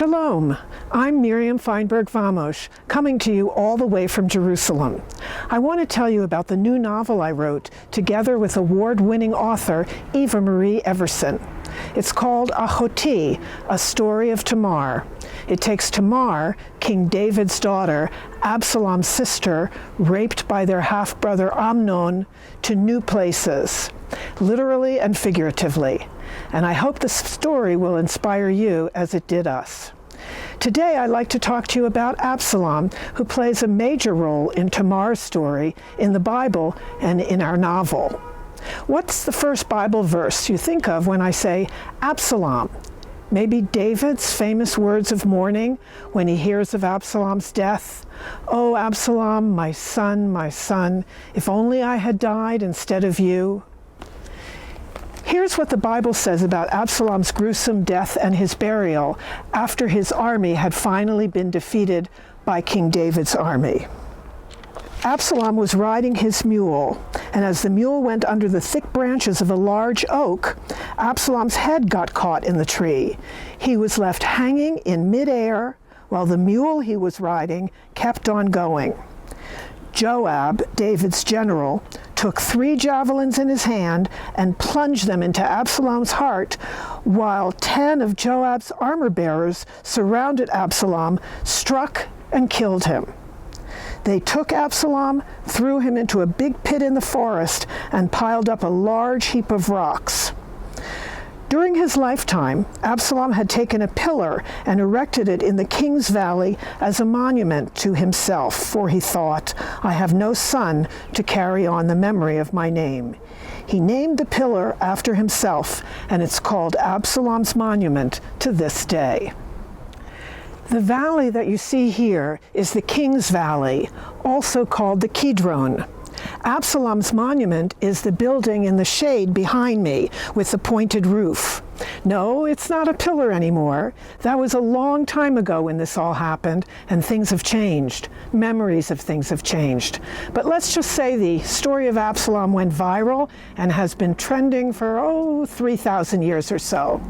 Shalom, I'm Miriam Feinberg Vamosh, coming to you all the way from Jerusalem. I want to tell you about the new novel I wrote together with award-winning author Eva Marie Everson. It's called Ahōti, A Story of Tamar. It takes Tamar, King David's daughter, Absalom's sister, raped by their half-brother Amnon, to new places, literally and figuratively. And I hope this story will inspire you as it did us. Today I'd like to talk to you about Absalom, who plays a major role in Tamar's story in the Bible and in our novel. What's the first Bible verse you think of when I say Absalom? Maybe David's famous words of mourning when he hears of Absalom's death. "Oh, Absalom, my son, if only I had died instead of you." Here's what the Bible says about Absalom's gruesome death and his burial after his army had finally been defeated by King David's army. Absalom was riding his mule, and as the mule went under the thick branches of a large oak, Absalom's head got caught in the tree. He was left hanging in midair while the mule he was riding kept on going. Joab, David's general, took 3 javelins in his hand and plunged them into Absalom's heart, while 10 of Joab's armor-bearers surrounded Absalom, struck and killed him. They took Absalom, threw him into a big pit in the forest, and piled up a large heap of rocks. During his lifetime, Absalom had taken a pillar and erected it in the Kidron Valley as a monument to himself, for he thought, "I have no son to carry on the memory of my name." He named the pillar after himself, and it's called Absalom's Monument to this day. The valley that you see here is the King's Valley, also called the Kidron. Absalom's monument is the building in the shade behind me with the pointed roof. No, it's not a pillar anymore. That was a long time ago when this all happened, and things have changed. Memories of things have changed. But let's just say the story of Absalom went viral and has been trending for, 3,000 years or so.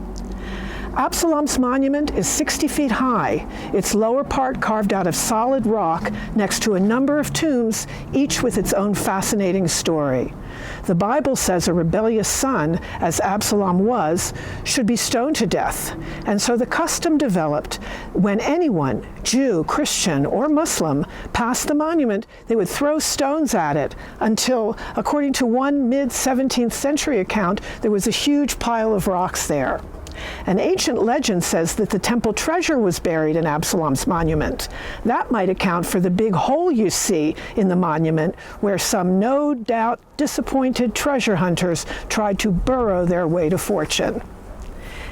Absalom's monument is 60 feet high, its lower part carved out of solid rock next to a number of tombs, each with its own fascinating story. The Bible says a rebellious son, as Absalom was, should be stoned to death. And so the custom developed when anyone, Jew, Christian, or Muslim, passed the monument, they would throw stones at it until, according to one mid-17th century account, there was a huge pile of rocks there. An ancient legend says that the temple treasure was buried in Absalom's monument. That might account for the big hole you see in the monument where some no doubt disappointed treasure hunters tried to burrow their way to fortune.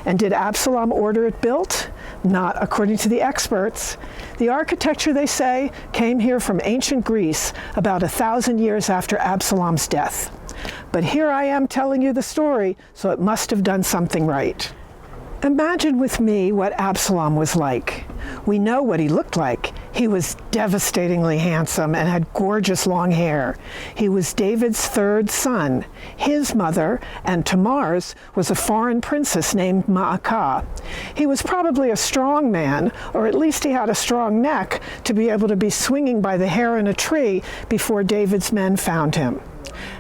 And did Absalom order it built? Not according to the experts. The architecture, they say, came here from ancient Greece about 1,000 years after Absalom's death. But here I am telling you the story, so it must have done something right. Imagine with me what Absalom was like. We know what he looked like. He was devastatingly handsome and had gorgeous long hair. He was David's 3rd son. His mother, and Tamar's, was a foreign princess named Maacah. He was probably a strong man, or at least he had a strong neck to be able to be swinging by the hair in a tree before David's men found him.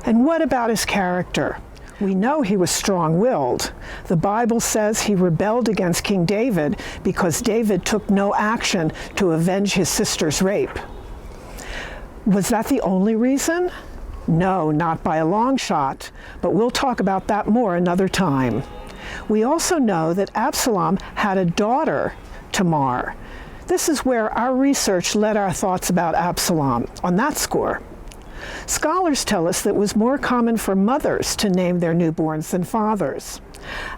And what about his character? We know he was strong-willed. The Bible says he rebelled against King David because David took no action to avenge his sister's rape. Was that the only reason? No, not by a long shot, but we'll talk about that more another time. We also know that Absalom had a daughter, Tamar. This is where our research led our thoughts about Absalom on that score. Scholars tell us that it was more common for mothers to name their newborns than fathers.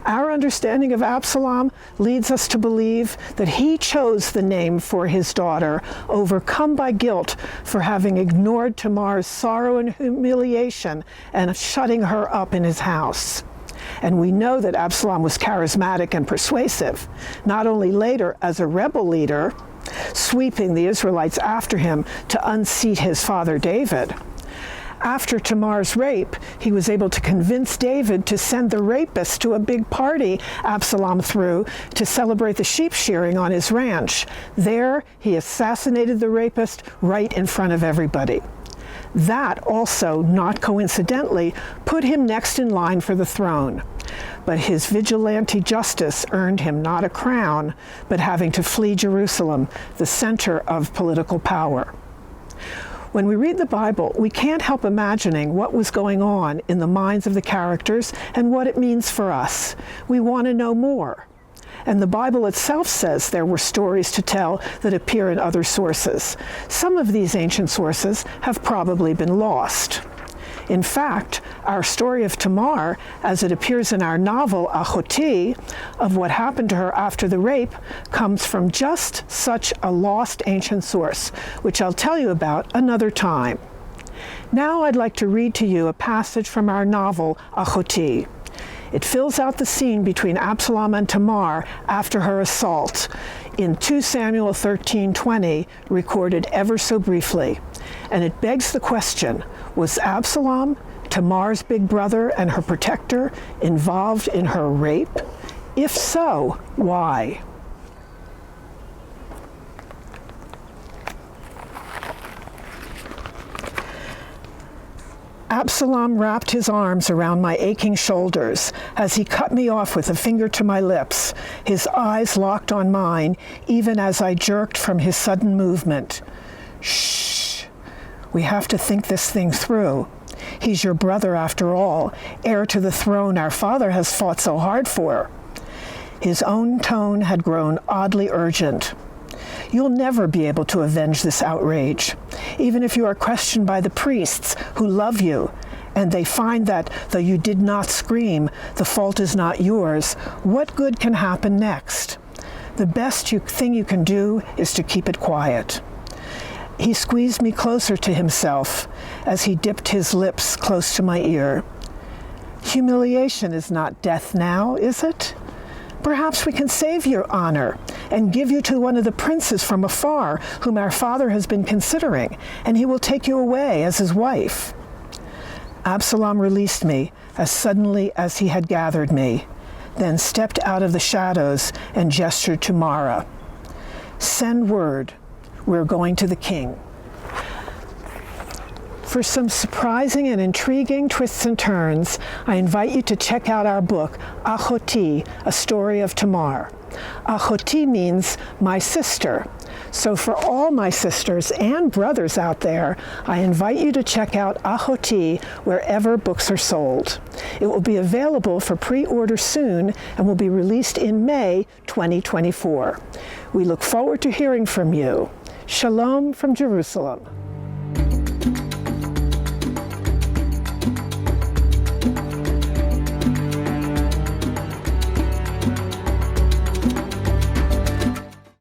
Our understanding of Absalom leads us to believe that he chose the name for his daughter, overcome by guilt for having ignored Tamar's sorrow and humiliation and shutting her up in his house. And we know that Absalom was charismatic and persuasive, not only later as a rebel leader, sweeping the Israelites after him to unseat his father David. After Tamar's rape, he was able to convince David to send the rapist to a big party Absalom threw to celebrate the sheep shearing on his ranch. There, he assassinated the rapist right in front of everybody. That also, not coincidentally, put him next in line for the throne. But his vigilante justice earned him not a crown, but having to flee Jerusalem, the center of political power. When we read the Bible, we can't help imagining what was going on in the minds of the characters and what it means for us. We want to know more. And the Bible itself says there were stories to tell that appear in other sources. Some of these ancient sources have probably been lost. In fact, our story of Tamar, as it appears in our novel Ahōti, of what happened to her after the rape, comes from just such a lost ancient source, which I'll tell you about another time. Now I'd like to read to you a passage from our novel Ahōti. It fills out the scene between Absalom and Tamar after her assault in 2 Samuel 13:20, recorded ever so briefly. And it begs the question, was Absalom, Tamar's big brother and her protector, involved in her rape? If so, why? Absalom wrapped his arms around my aching shoulders as he cut me off with a finger to my lips, his eyes locked on mine, even as I jerked from his sudden movement. Shh, we have to think this thing through. He's your brother after all, heir to the throne our father has fought so hard for. His own tone had grown oddly urgent. You'll never be able to avenge this outrage, even if you are questioned by the priests who love you, and they find that, though you did not scream, the fault is not yours. What good can happen next? The best thing you can do is to keep it quiet. He squeezed me closer to himself as he dipped his lips close to my ear. Humiliation is not death now, is it? Perhaps we can save your honor and give you to one of the princes from afar whom our father has been considering, and he will take you away as his wife. Absalom released me as suddenly as he had gathered me, then stepped out of the shadows and gestured to Mara. Send word, we're going to the king. For some surprising and intriguing twists and turns, I invite you to check out our book, Ahōti, A Story of Tamar. Ahōti means my sister. So for all my sisters and brothers out there, I invite you to check out Ahōti wherever books are sold. It will be available for pre-order soon and will be released in May 2024. We look forward to hearing from you. Shalom from Jerusalem.